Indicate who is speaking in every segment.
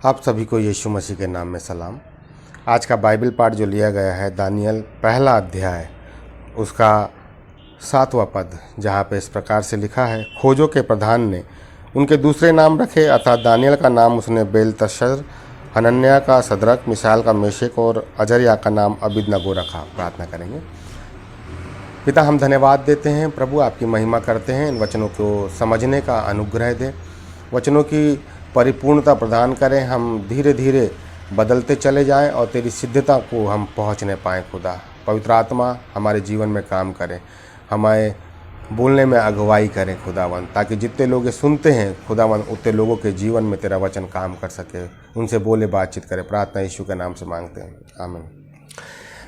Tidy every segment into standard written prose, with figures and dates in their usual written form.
Speaker 1: आप सभी को यीशु मसीह के नाम में सलाम। आज का बाइबल पाठ जो लिया गया है दानियल पहला अध्याय उसका 7वां पद, जहाँ पे इस प्रकार से लिखा है, खोजों के प्रधान ने उनके दूसरे नाम रखे, अर्थात दानियल का नाम उसने बेलतशर, हनन्याह का सदरक, मिशाल का मेशक और अजर्या का नाम अबिदनगो रखा। प्रार्थना करेंगे। पिता, हम धन्यवाद देते हैं प्रभु, आपकी महिमा करते हैं। इन वचनों को समझने का अनुग्रह दे, वचनों की परिपूर्णता प्रदान करें। हम धीरे धीरे बदलते चले जाएं और तेरी सिद्धता को हम पहुंचने पाएं। खुदा पवित्र आत्मा हमारे जीवन में काम करें, हमारे बोलने में अगुवाई करें खुदावन, ताकि जितने लोग ये सुनते हैं खुदावन उतने लोगों के जीवन में तेरा वचन काम कर सके, उनसे बोले बातचीत करें। प्रार्थना यीशु के नाम से मांगते हैं, आमीन।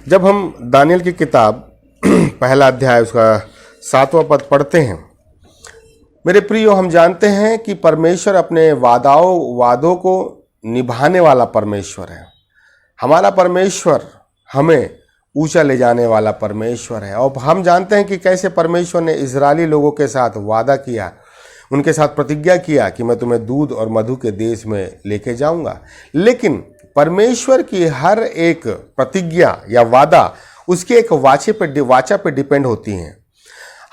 Speaker 1: जब हम दानियल की किताब पहला अध्याय उसका 7वां पद पढ़ते हैं, मेरे प्रियो, हम जानते हैं कि परमेश्वर अपने वादों को निभाने वाला परमेश्वर है। हमारा परमेश्वर हमें ऊंचा ले जाने वाला परमेश्वर है। और हम जानते हैं कि कैसे परमेश्वर ने इजरायली लोगों के साथ वादा किया, उनके साथ प्रतिज्ञा किया कि मैं तुम्हें दूध और मधु के देश में लेके जाऊंगा। लेकिन परमेश्वर की हर एक प्रतिज्ञा या वादा उसके एक वाचा पे डिपेंड होती हैं।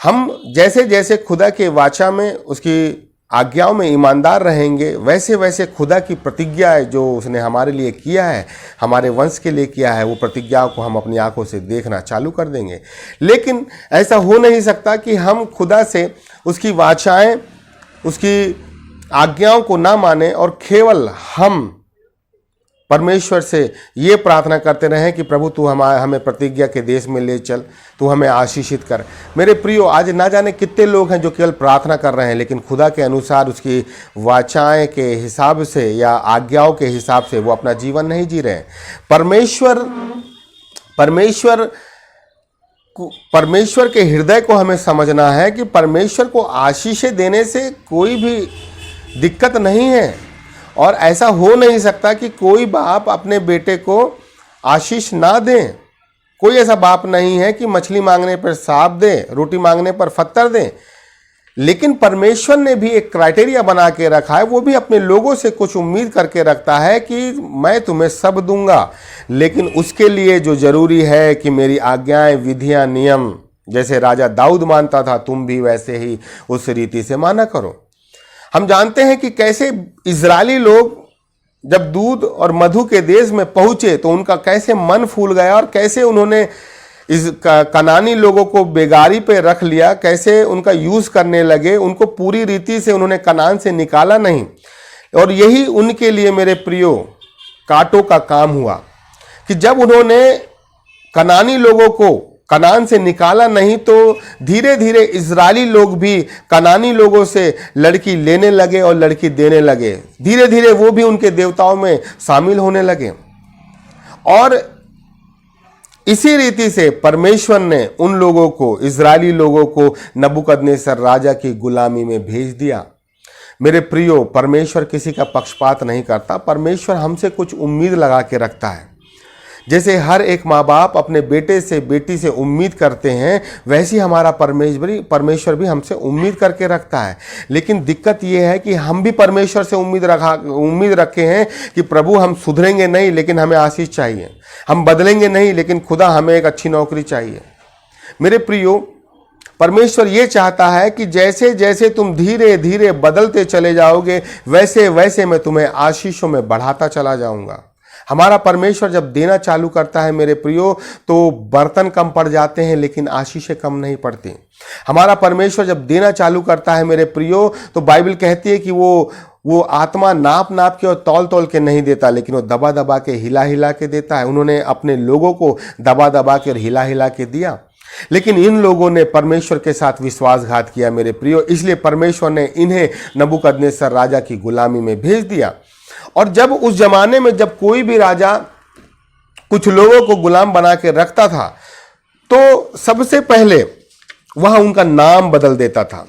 Speaker 1: हम जैसे जैसे खुदा के वाचा में, उसकी आज्ञाओं में ईमानदार रहेंगे, वैसे वैसे खुदा की प्रतिज्ञा जो उसने हमारे लिए किया है, हमारे वंश के लिए किया है, वो प्रतिज्ञाओं को हम अपनी आंखों से देखना चालू कर देंगे। लेकिन ऐसा हो नहीं सकता कि हम खुदा से उसकी वाचाएं, उसकी आज्ञाओं को ना माने और केवल हम परमेश्वर से ये प्रार्थना करते रहें कि प्रभु तू हमें प्रतिज्ञा के देश में ले चल, तू हमें आशीषित कर। मेरे प्रियो, आज ना जाने कितने लोग हैं जो केवल प्रार्थना कर रहे हैं, लेकिन खुदा के अनुसार उसकी वाचाएं के हिसाब से या आज्ञाओं के हिसाब से वो अपना जीवन नहीं जी रहे हैं। परमेश्वर के हृदय को हमें समझना है कि परमेश्वर को आशीषें देने से कोई भी दिक्कत नहीं है। और ऐसा हो नहीं सकता कि कोई बाप अपने बेटे को आशीष ना दे। कोई ऐसा बाप नहीं है कि मछली मांगने पर सांप दे, रोटी मांगने पर पत्थर दे। लेकिन परमेश्वर ने भी एक क्राइटेरिया बना के रखा है, वो भी अपने लोगों से कुछ उम्मीद करके रखता है कि मैं तुम्हें सब दूंगा, लेकिन उसके लिए जो जरूरी है कि मेरी आज्ञाएं, विधियां, नियम, जैसे राजा दाऊद मानता था, तुम भी वैसे ही उस रीति से माना करो। हम जानते हैं कि कैसे इजरायली लोग जब दूध और मधु के देश में पहुंचे तो उनका कैसे मन फूल गया और कैसे उन्होंने इस कनानी लोगों को बेगारी पे रख लिया, कैसे उनका यूज करने लगे। उनको पूरी रीति से उन्होंने कनान से निकाला नहीं। और यही उनके लिए मेरे प्रियो कांटों का काम हुआ कि जब उन्होंने कनानी लोगों को कनान से निकाला नहीं तो धीरे धीरे इजरायली लोग भी कनानी लोगों से लड़की लेने लगे और लड़की देने लगे। धीरे धीरे वो भी उनके देवताओं में शामिल होने लगे। और इसी रीति से परमेश्वर ने उन लोगों को, इजरायली लोगों को नबूकदनेस्सर राजा की गुलामी में भेज दिया। मेरे प्रियो, परमेश्वर किसी का पक्षपात नहीं करता। परमेश्वर हमसे कुछ उम्मीद लगा के रखता है। जैसे हर एक माँ बाप अपने बेटे से, बेटी से उम्मीद करते हैं, वैसे हमारा परमेश्वर भी हमसे उम्मीद करके रखता है। लेकिन दिक्कत यह है कि हम भी परमेश्वर से उम्मीद रखे हैं कि प्रभु हम सुधरेंगे नहीं, लेकिन हमें आशीष चाहिए। हम बदलेंगे नहीं, लेकिन खुदा हमें एक अच्छी नौकरी चाहिए। मेरे प्रियो, परमेश्वर ये चाहता है कि जैसे जैसे तुम धीरे धीरे बदलते चले जाओगे, वैसे वैसे मैं तुम्हें आशीषों में बढ़ाता चला जाऊंगा। हमारा परमेश्वर जब देना चालू करता है मेरे प्रियो, तो बर्तन कम पड़ जाते हैं लेकिन आशीषें कम नहीं पड़ती। हमारा परमेश्वर जब देना चालू करता है मेरे प्रियो, तो बाइबल कहती है कि वो आत्मा नाप के और तौल के नहीं देता, लेकिन वो दबा दबा के, हिला के देता है। उन्होंने अपने लोगों को दबा के और हिला के दिया, लेकिन इन लोगों ने परमेश्वर के साथ विश्वासघात किया मेरे प्रियो। इसलिए परमेश्वर ने इन्हें नबूकदनेस्सर राजा की गुलामी में भेज दिया। और जब उस जमाने में जब कोई भी राजा कुछ लोगों को गुलाम बना के रखता था, तो सबसे पहले वह उनका नाम बदल देता था।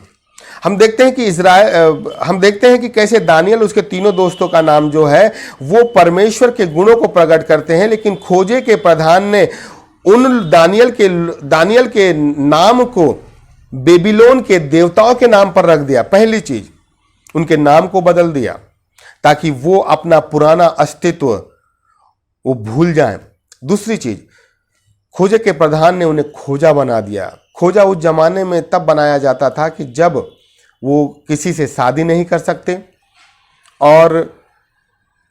Speaker 1: हम देखते हैं कि कैसे दानियल, उसके तीनों दोस्तों का नाम जो है वो परमेश्वर के गुणों को प्रकट करते हैं, लेकिन खोजे के प्रधान ने उन दानियल के नाम को बेबीलोन के देवताओं के नाम पर रख दिया। पहली चीज, उनके नाम को बदल दिया। ताकि वो अपना पुराना अस्तित्व वो भूल जाएं। दूसरी चीज, खोजे के प्रधान ने उन्हें खोजा बना दिया। खोजा उस जमाने में तब बनाया जाता था कि जब वो किसी से शादी नहीं कर सकते और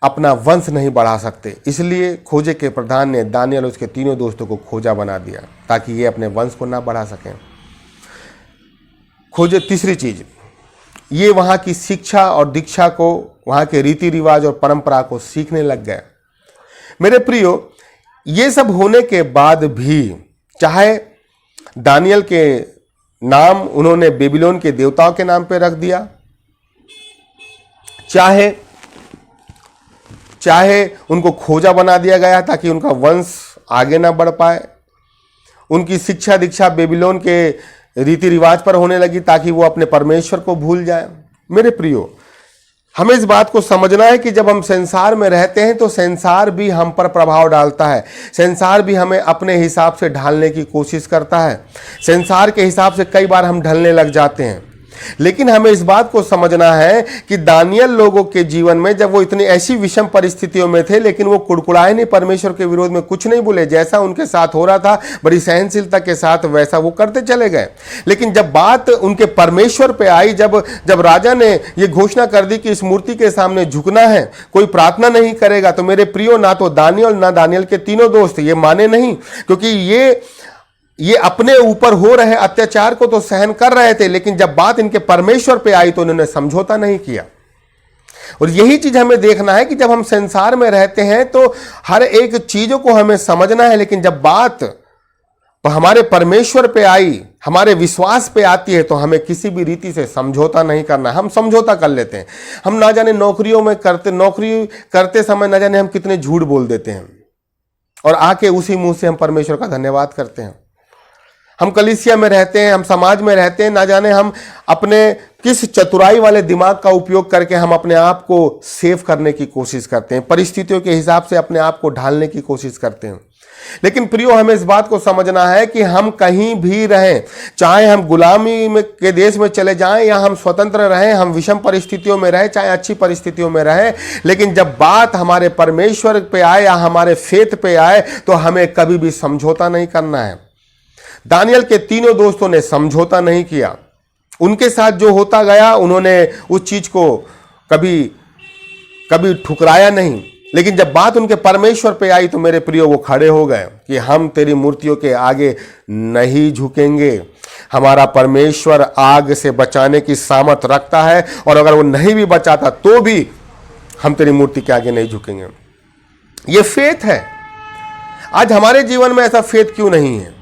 Speaker 1: अपना वंश नहीं बढ़ा सकते, इसलिए खोजे के प्रधान ने दानियल और उसके तीनों दोस्तों को खोजा बना दिया ताकि ये अपने वंश को ना बढ़ा सकें। खोजे, तीसरी चीज, ये वहाँ की शिक्षा और दीक्षा को, वहाँ के रीति रिवाज और परंपरा को सीखने लग गए। मेरे प्रियो, ये सब होने के बाद भी चाहे दानियल के नाम उन्होंने बेबीलोन के देवताओं के नाम पे रख दिया, चाहे उनको खोजा बना दिया गया ताकि उनका वंश आगे ना बढ़ पाए, उनकी शिक्षा दीक्षा बेबीलोन के रीति रिवाज पर होने लगी ताकि वो अपने परमेश्वर को भूल जाए। मेरे प्रियो, हमें इस बात को समझना है कि जब हम संसार में रहते हैं तो संसार भी हम पर प्रभाव डालता है, संसार भी हमें अपने हिसाब से ढालने की कोशिश करता है, संसार के हिसाब से कई बार हम ढलने लग जाते हैं। लेकिन हमें इस बात को समझना है कि दानियल लोगों के जीवन में जब वो इतनी ऐसी विषम परिस्थितियों में थे, लेकिन वो कुड़कुड़ाए नहीं, परमेश्वर के विरोध में कुछ नहीं बोले। जैसा उनके साथ हो रहा था बड़ी सहनशीलता के साथ वैसा वो करते चले गए। लेकिन जब बात उनके परमेश्वर पे आई, जब राजा ने ये घोषणा कर दी कि इस मूर्ति के सामने झुकना है, कोई प्रार्थना नहीं करेगा, तो मेरे प्रियो, ना तो दानियल ना दानियल के तीनों दोस्त ये माने नहीं, क्योंकि ये अपने ऊपर हो रहे अत्याचार को तो सहन कर रहे थे, लेकिन जब बात इनके परमेश्वर पे आई तो उन्होंने समझौता नहीं किया। और यही चीज हमें देखना है कि जब हम संसार में रहते हैं तो हर एक चीजों को हमें समझना है, लेकिन जब बात हमारे परमेश्वर पे आई, हमारे विश्वास पे आती है, तो हमें किसी भी रीति से समझौता नहीं करना है। हम समझौता कर लेते हैं। हम ना जाने नौकरी करते समय ना जाने हम कितने झूठ बोल देते हैं और आके उसी मुंह से हम परमेश्वर का धन्यवाद करते हैं। हम कलीसिया में रहते हैं, हम समाज में रहते हैं, ना जाने हम अपने किस चतुराई वाले दिमाग का उपयोग करके हम अपने आप को सेव करने की कोशिश करते हैं, परिस्थितियों के हिसाब से अपने आप को ढालने की कोशिश करते हैं। लेकिन प्रियो, हमें इस बात को समझना है कि हम कहीं भी रहें, चाहे हम गुलामी के देश में चले जाएं या हम स्वतंत्र रहें, हम विषम परिस्थितियों में रहें चाहे अच्छी परिस्थितियों में रहें, लेकिन जब बात हमारे परमेश्वर पे आए या हमारे फेथ पे आए तो हमें कभी भी समझौता नहीं करना है। दानियल के तीनों दोस्तों ने समझौता नहीं किया। उनके साथ जो होता गया उन्होंने उस चीज को कभी ठुकराया नहीं, लेकिन जब बात उनके परमेश्वर पे आई तो मेरे प्रियो वो खड़े हो गए कि हम तेरी मूर्तियों के आगे नहीं झुकेंगे। हमारा परमेश्वर आग से बचाने की सामर्थ रखता है और अगर वो नहीं भी बचाता तो भी हम तेरी मूर्ति के आगे नहीं झुकेंगे। ये फेथ है। आज हमारे जीवन में ऐसा फेथ क्यों नहीं है?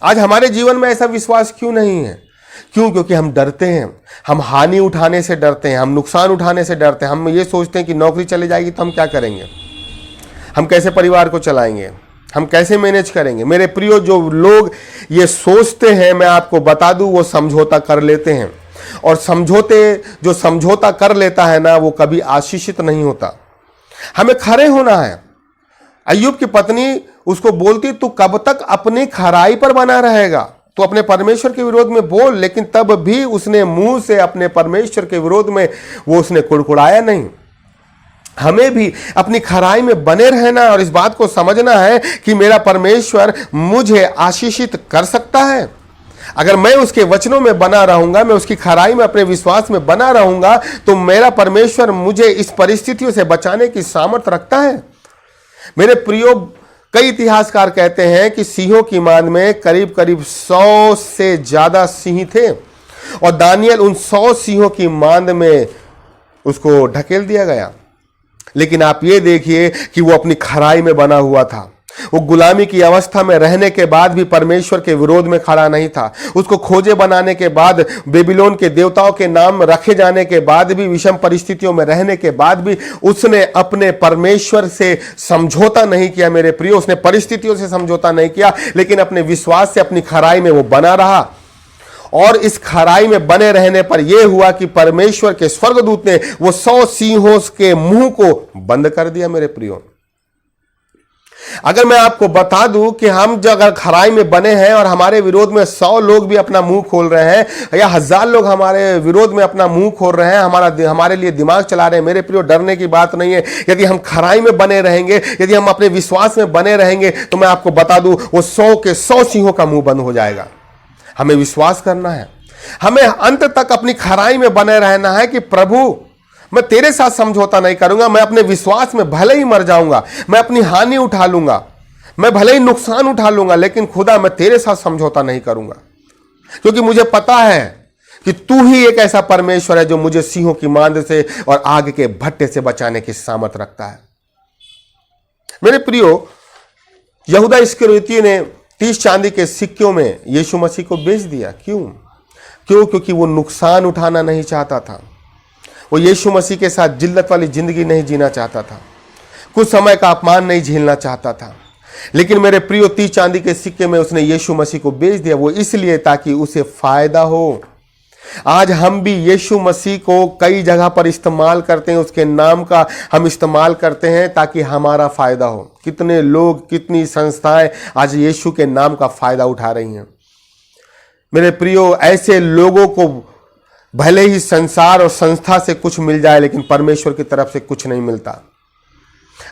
Speaker 1: आज हमारे जीवन में ऐसा विश्वास क्यों नहीं है? क्यों? क्योंकि हम डरते हैं, हम हानि उठाने से डरते हैं, हम नुकसान उठाने से डरते हैं। हम ये सोचते हैं कि नौकरी चली जाएगी तो हम क्या करेंगे, हम कैसे परिवार को चलाएंगे, हम कैसे मैनेज करेंगे। मेरे प्रियो, जो लोग ये सोचते हैं, मैं आपको बता दूं, वो समझौता कर लेते हैं। और जो समझौता कर लेता है ना, वो कभी आशीषित नहीं होता। हमें खड़े होना है। अय्यूब की पत्नी उसको बोलती, तू कब तक अपनी खराई पर बना रहेगा, तो अपने परमेश्वर के विरोध में बोल, लेकिन तब भी उसने मुंह से अपने परमेश्वर के विरोध में वो उसने कुड़कुड़ाया नहीं। हमें भी अपनी खराई में बने रहना और इस बात को समझना है कि मेरा परमेश्वर मुझे आशीषित कर सकता है। अगर मैं उसके वचनों में बना रहूंगा, मैं उसकी खराई में अपने विश्वास में बना रहूंगा, तो मेरा परमेश्वर मुझे इस परिस्थितियों से बचाने की सामर्थ रखता है। मेरे प्रियो, कई इतिहासकार कहते हैं कि सिंहों की मांद में करीब 100 से ज्यादा सिंह थे और दानियल उन 100 सिंहों की मांद में उसको ढकेल दिया गया। लेकिन आप ये देखिए कि वो अपनी खराई में बना हुआ था। वो गुलामी की अवस्था में रहने के बाद भी परमेश्वर के विरोध में खड़ा नहीं था। उसको खोजे बनाने के बाद, बेबीलोन के देवताओं के नाम रखे जाने के बाद भी, विषम परिस्थितियों में रहने के बाद भी उसने अपने परमेश्वर से समझौता नहीं किया। मेरे प्रियो, उसने परिस्थितियों से समझौता नहीं किया, लेकिन अपने विश्वास से अपनी खराई में वो बना रहा। और इस खराई में बने रहने पर यह हुआ कि परमेश्वर के स्वर्गदूत ने वो 100 सिंहों के मुंह को बंद कर दिया। मेरे प्रियो, अगर मैं आपको बता दूं कि हम जो अगर खराई में बने हैं और हमारे विरोध में 100 लोग भी अपना मुंह खोल रहे हैं या 1000 लोग हमारे विरोध में अपना मुंह खोल रहे हैं, हमारे लिए दिमाग चला रहे हैं, मेरे प्रियो डरने की बात नहीं है। यदि हम खराई में बने रहेंगे, यदि हम अपने विश्वास में बने रहेंगे, तो मैं आपको बता दूं वो 100 के 100 सिंहों का मुंह बंद हो जाएगा। हमें विश्वास करना है, हमें अंत तक अपनी खराई में बने रहना है कि प्रभु मैं तेरे साथ समझौता नहीं करूंगा, मैं अपने विश्वास में भले ही मर जाऊंगा, मैं अपनी हानि उठा लूंगा, मैं भले ही नुकसान उठा लूंगा, लेकिन खुदा मैं तेरे साथ समझौता नहीं करूंगा, क्योंकि मुझे पता है कि तू ही एक ऐसा परमेश्वर है जो मुझे सिंहों की मांद से और आग के भट्टे से बचाने की सामर्थ रखता है। मेरे प्रियो, यहूदा इस्करियोती ने 30 चांदी के सिक्कों में यीशु मसीह को बेच दिया। क्यों? क्योंकि वो नुकसान उठाना नहीं चाहता था। वो यीशु मसीह के साथ जिल्लत वाली जिंदगी नहीं जीना चाहता था, कुछ समय का अपमान नहीं झेलना चाहता था। लेकिन मेरे प्रियो, 30 चांदी के सिक्के में उसने यीशु मसीह को बेच दिया, वो इसलिए ताकि उसे फायदा हो। आज हम भी यीशु मसीह को कई जगह पर इस्तेमाल करते हैं, उसके नाम का हम इस्तेमाल करते हैं ताकि हमारा फायदा हो। कितने लोग, कितनी संस्थाएं आज यीशु के नाम का फायदा उठा रही हैं। मेरे प्रियो, ऐसे लोगों को भले ही संसार और संस्था से कुछ मिल जाए, लेकिन परमेश्वर की तरफ से कुछ नहीं मिलता।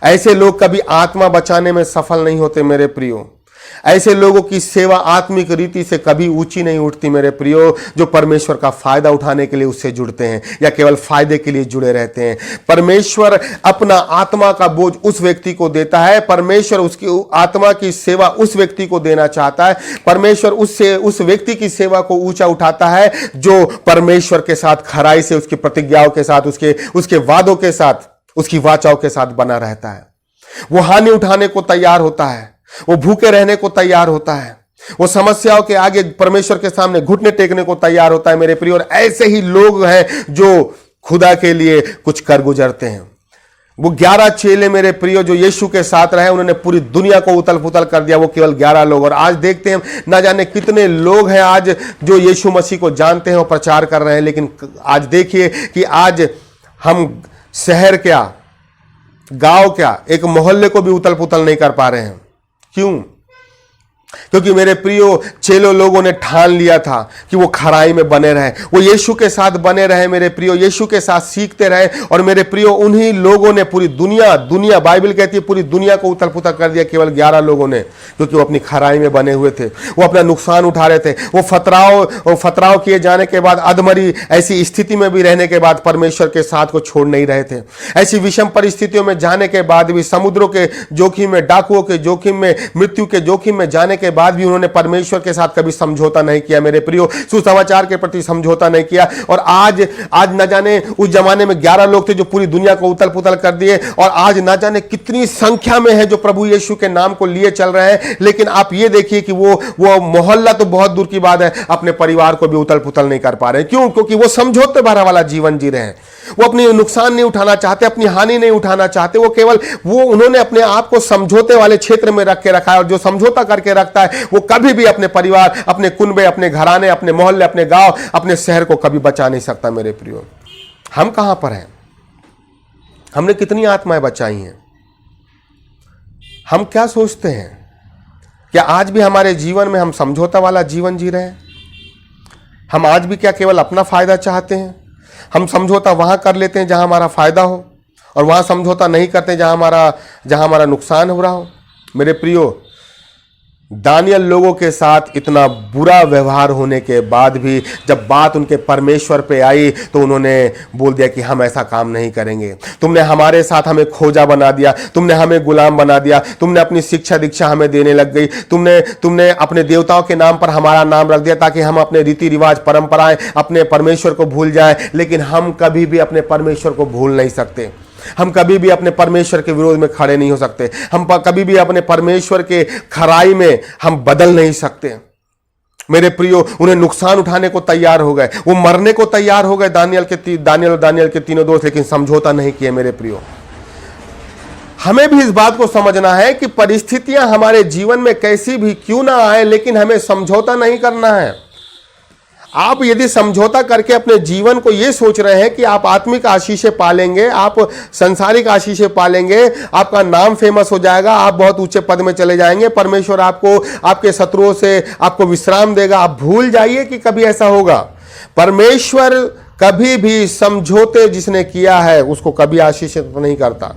Speaker 1: ऐसे लोग कभी आत्मा बचाने में सफल नहीं होते मेरे प्रियो। ऐसे लोगों की सेवा आत्मिक रीति से कभी ऊंची नहीं उठती मेरे प्रियो, जो परमेश्वर का फायदा उठाने के लिए उससे जुड़ते हैं या केवल फायदे के लिए जुड़े रहते हैं। परमेश्वर अपना आत्मा का बोझ उस व्यक्ति को देता है, परमेश्वर उसकी आत्मा की सेवा उस व्यक्ति को देना चाहता है। परमेश्वर उस व्यक्ति की सेवा को ऊंचा उठाता है जो परमेश्वर के साथ खराई से, उसकी प्रतिज्ञाओं के साथ, उसके वादों के साथ, उसकी वाचाओं के साथ बना रहता है। वो हानि उठाने को तैयार होता है, वो भूखे रहने को तैयार होता है, वो समस्याओं के आगे परमेश्वर के सामने घुटने टेकने को तैयार होता है मेरे प्रिय। और ऐसे ही लोग हैं जो खुदा के लिए कुछ कर गुजरते हैं। वो 11 चेले मेरे प्रियो जो यीशु के साथ रहे, उन्होंने पूरी दुनिया को उतल पुतल कर दिया, वो केवल 11 लोग। और आज देखते हैं ना जाने कितने लोग हैं आज जो यीशु मसीह को जानते हैं और प्रचार कर रहे हैं। लेकिन आज देखिए कि आज हम शहर क्या, गांव क्या, एक मोहल्ले को भी उतल पुतल नहीं कर पा रहे हैं। क्यों? क्योंकि मेरे प्रियो, चेलों लोगों ने ठान लिया था कि वो खराई में बने रहे, वो यीशु के साथ बने रहे मेरे प्रियो, यीशु के साथ सीखते रहे। और मेरे प्रियो, उन्हीं लोगों ने पूरी दुनिया बाइबल कहती है पूरी दुनिया को उथल पुथल कर दिया, केवल 11 लोगों ने, क्योंकि वो अपनी खराई में बने हुए थे, वो अपना नुकसान उठा रहे थे। वो फतराव किए जाने के बाद, अधमरी ऐसी स्थिति में भी रहने के बाद परमेश्वर के साथ को छोड़ नहीं रहे थे। ऐसी विषम परिस्थितियों में जाने के बाद भी, समुद्रों के जोखिम में, डाकुओं के जोखिम में, मृत्यु के जोखिम में जाने के बाद भी उन्होंने परमेश्वर के साथ कभी समझौता नहीं किया मेरे प्रियो, सुसमाचार के प्रति समझौता नहीं किया। और आज न जाने उस जमाने में 11 लोग थे जो पूरी दुनिया को उतल पुतल कर दिए, और आज न जाने कितनी संख्या में है जो प्रभु यीशु के नाम को लिए चल रहे हैं। लेकिन आप ये देखिए कि वो मोहल्ला तो बहुत दूर की बात है, अपने परिवार को भी उतल पुतल नहीं कर पा रहे। क्यों? क्योंकि वो समझौते भरा वाला जीवन जी रहे हैं। वो अपनी नुकसान नहीं उठाना चाहते, अपनी हानि नहीं उठाना चाहते। उन्होंने अपने आप को समझौते वाले क्षेत्र में रख के रखा है, और जो समझौता करके रखता है वो कभी भी अपने परिवार, अपने कुनबे, अपने घराने, अपने मोहल्ले, अपने गांव, अपने शहर को कभी बचा नहीं सकता मेरे प्रियो। हम कहां पर हैं? हमने कितनी आत्माएं बचाई हैं? हम क्या सोचते हैं? क्या आज भी हमारे जीवन में हम समझौता वाला जीवन जी रहे हैं? हम आज भी क्या केवल अपना फायदा चाहते हैं? हम समझौता वहां कर लेते हैं जहां हमारा फायदा हो, और वहां समझौता नहीं करते जहां हमारा नुकसान हो रहा हो। मेरे प्रियो, दानियल लोगों के साथ इतना बुरा व्यवहार होने के बाद भी जब बात उनके परमेश्वर पे आई तो उन्होंने बोल दिया कि हम ऐसा काम नहीं करेंगे। तुमने हमारे साथ हमें खोजा बना दिया, तुमने हमें गुलाम बना दिया, तुमने अपनी शिक्षा दीक्षा हमें देने लग गई, तुमने अपने देवताओं के नाम पर हमारा नाम रख दिया ताकि हम अपने रीति रिवाज, परंपराएं, अपने परमेश्वर को भूल जाएं। लेकिन हम कभी भी अपने परमेश्वर को भूल नहीं सकते। हम कभी भी अपने परमेश्वर के विरोध में खड़े नहीं हो सकते। हम कभी भी अपने परमेश्वर के खराई में हम बदल नहीं सकते मेरे प्रियो। उन्हें नुकसान उठाने को तैयार हो गए, वो मरने को तैयार हो गए, दानियल के तीनों दोस्त, लेकिन समझौता नहीं किए मेरे प्रियो। हमें भी इस बात को समझना है कि परिस्थितियां हमारे जीवन में कैसी भी क्यों ना आए, लेकिन हमें समझौता नहीं करना है। आप यदि समझौता करके अपने जीवन को ये सोच रहे हैं कि आप आत्मिक आशीषें पालेंगे, आप संसारिक आशीषें पालेंगे, आपका नाम फेमस हो जाएगा, आप बहुत ऊंचे पद में चले जाएंगे, परमेश्वर आपको आपके शत्रुओं से आपको विश्राम देगा, आप भूल जाइए कि कभी ऐसा होगा। परमेश्वर कभी भी समझौते जिसने किया है उसको कभी आशीषित नहीं करता।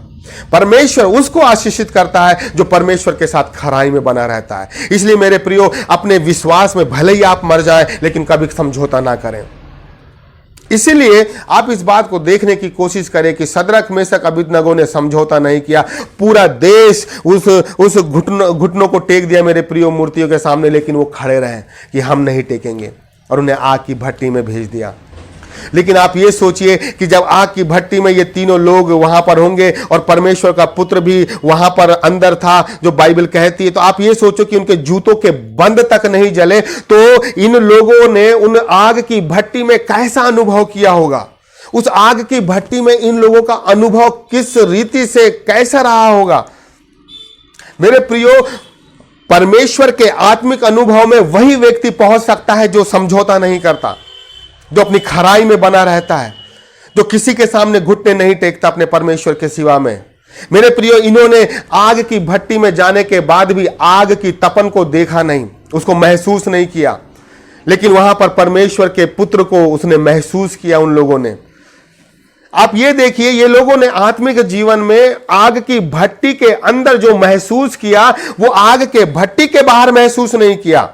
Speaker 1: परमेश्वर उसको आशीषित करता है जो परमेश्वर के साथ खराई में बना रहता है। इसलिए मेरे प्रियो, अपने विश्वास में भले ही आप मर जाएं, लेकिन कभी समझौता ना करें। इसीलिए आप इस बात को देखने की कोशिश करें कि सदरक मेशक अबेदनगो ने समझौता नहीं किया। पूरा देश उस घुटनों को टेक दिया मेरे प्रियो मूर्तियों के सामने, लेकिन वो खड़े रहे कि हम नहीं टेकेंगे, और उन्हें आग की भट्टी में भेज दिया। लेकिन आप ये सोचिए कि जब आग की भट्टी में ये तीनों लोग वहां पर होंगे और परमेश्वर का पुत्र भी वहां पर अंदर था, जो बाइबल कहती है, तो आप ये सोचो कि उनके जूतों के बंद तक नहीं जले, तो इन लोगों ने उन आग की भट्टी में कैसा अनुभव किया होगा। उस आग की भट्टी में इन लोगों का अनुभव किस रीति से कैसा रहा होगा। मेरे प्रियो, परमेश्वर के आत्मिक अनुभव में वही व्यक्ति पहुंच सकता है जो समझौता नहीं करता, जो अपनी खराई में बना रहता है, जो किसी के सामने घुटने नहीं टेकता अपने परमेश्वर के सिवा में। मेरे प्रियो, इन्होंने आग की भट्टी में जाने के बाद भी आग की तपन को देखा नहीं, उसको महसूस नहीं किया, लेकिन वहां पर परमेश्वर के पुत्र को उसने महसूस किया। उन लोगों ने, आप ये देखिए, ये लोगों ने आत्मिक जीवन में आग की भट्टी के अंदर जो महसूस किया, वो आग के भट्टी के बाहर महसूस नहीं किया।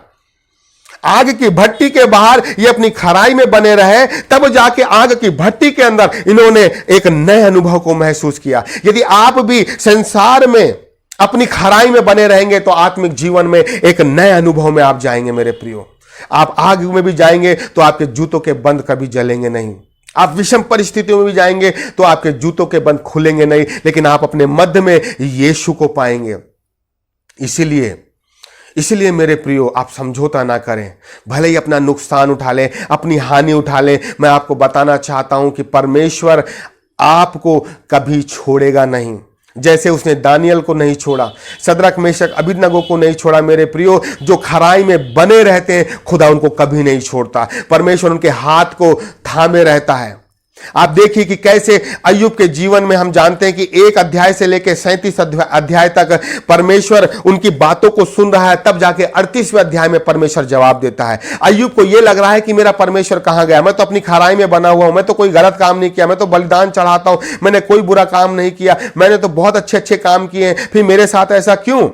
Speaker 1: आग की भट्टी के बाहर ये अपनी खराई में बने रहे, तब जाके आग की भट्टी के अंदर इन्होंने एक नए अनुभव को महसूस किया। यदि आप भी संसार में अपनी खराई में बने रहेंगे तो आत्मिक जीवन में एक नए अनुभव में आप जाएंगे। मेरे प्रियो, आप आग में भी जाएंगे तो आपके जूतों के बंद कभी जलेंगे नहीं। आप विषम परिस्थितियों में भी जाएंगे तो आपके जूतों के बंद खुलेंगे नहीं, लेकिन आप अपने मध्य में यीशु को पाएंगे। इसलिए मेरे प्रियो, आप समझौता ना करें, भले ही अपना नुकसान उठा लें, अपनी हानि उठा लें। मैं आपको बताना चाहता हूं कि परमेश्वर आपको कभी छोड़ेगा नहीं। जैसे उसने दानियल को नहीं छोड़ा, सदरक मेशक अबेदनगो को नहीं छोड़ा। मेरे प्रियो, जो खराई में बने रहते हैं, खुदा उनको कभी नहीं छोड़ता। परमेश्वर उनके हाथ को थामे रहता है। आप देखिए कि कैसे अय्यूब के जीवन में हम जानते हैं कि 1 अध्याय से लेकर 37 अध्याय तक परमेश्वर उनकी बातों को सुन रहा है, तब जाके 38वें अध्याय में परमेश्वर जवाब देता है। अय्यूब को यह लग रहा है कि मेरा परमेश्वर कहां गया, मैं तो अपनी खराई में बना हुआ हूं, मैं तो कोई गलत काम नहीं किया, मैं तो बलिदान चढ़ाता हूं, मैंने कोई बुरा काम नहीं किया, मैंने तो बहुत अच्छे अच्छे काम किए हैं, फिर मेरे साथ ऐसा क्यों।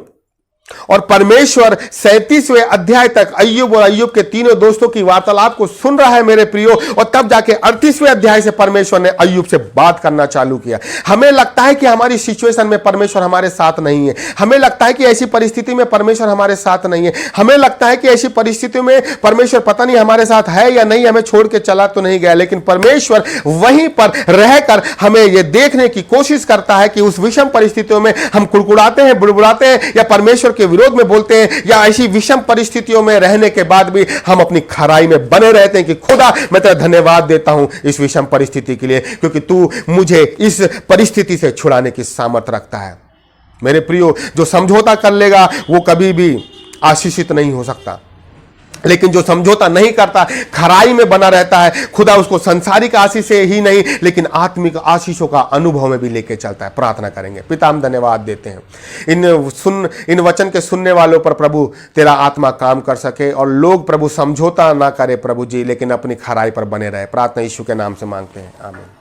Speaker 1: और परमेश्वर 37वें अध्याय तक अय्यूब और अय्यूब के तीनों दोस्तों की वार्तालाप को सुन रहा है मेरे प्रियो, और तब जाके 38वें अध्याय से परमेश्वर ने अय्यूब से बात करना चालू किया। हमें लगता है कि हमारी सिचुएशन में परमेश्वर हमारे साथ नहीं है, हमें लगता है कि ऐसी परिस्थिति में परमेश्वर हमारे साथ नहीं है, हमें लगता है कि ऐसी परिस्थिति में परमेश्वर पता नहीं हमारे साथ है या नहीं, हमें छोड़ के चला तो नहीं गया। लेकिन परमेश्वर वहीं पर रहकर हमें यह देखने की कोशिश करता है कि उस विषम परिस्थितियों में हम कुड़कुड़ाते हैं, बुड़बुड़ाते हैं, या परमेश्वर के विरोध में बोलते हैं, या ऐसी विषम परिस्थितियों में रहने के बाद भी हम अपनी खराई में बने रहते हैं कि खुदा, मैं तेरा धन्यवाद देता हूं इस विषम परिस्थिति के लिए, क्योंकि तू मुझे इस परिस्थिति से छुड़ाने की सामर्थ रखता है। मेरे प्रियो, जो समझौता कर लेगा वो कभी भी आशीषित नहीं हो सकता, लेकिन जो समझौता नहीं करता, खराई में बना रहता है, खुदा उसको संसारिक आशीष से ही नहीं लेकिन आत्मिक आशीषों का अनुभव में भी लेके चलता है। प्रार्थना करेंगे। पिता, हम धन्यवाद देते हैं इन वचन के सुनने वालों पर प्रभु तेरा आत्मा काम कर सके, और लोग प्रभु समझौता ना करे प्रभु जी, लेकिन अपनी खराई पर बने रहे। प्रार्थना यीशु के नाम से मांगते हैं, आमीन।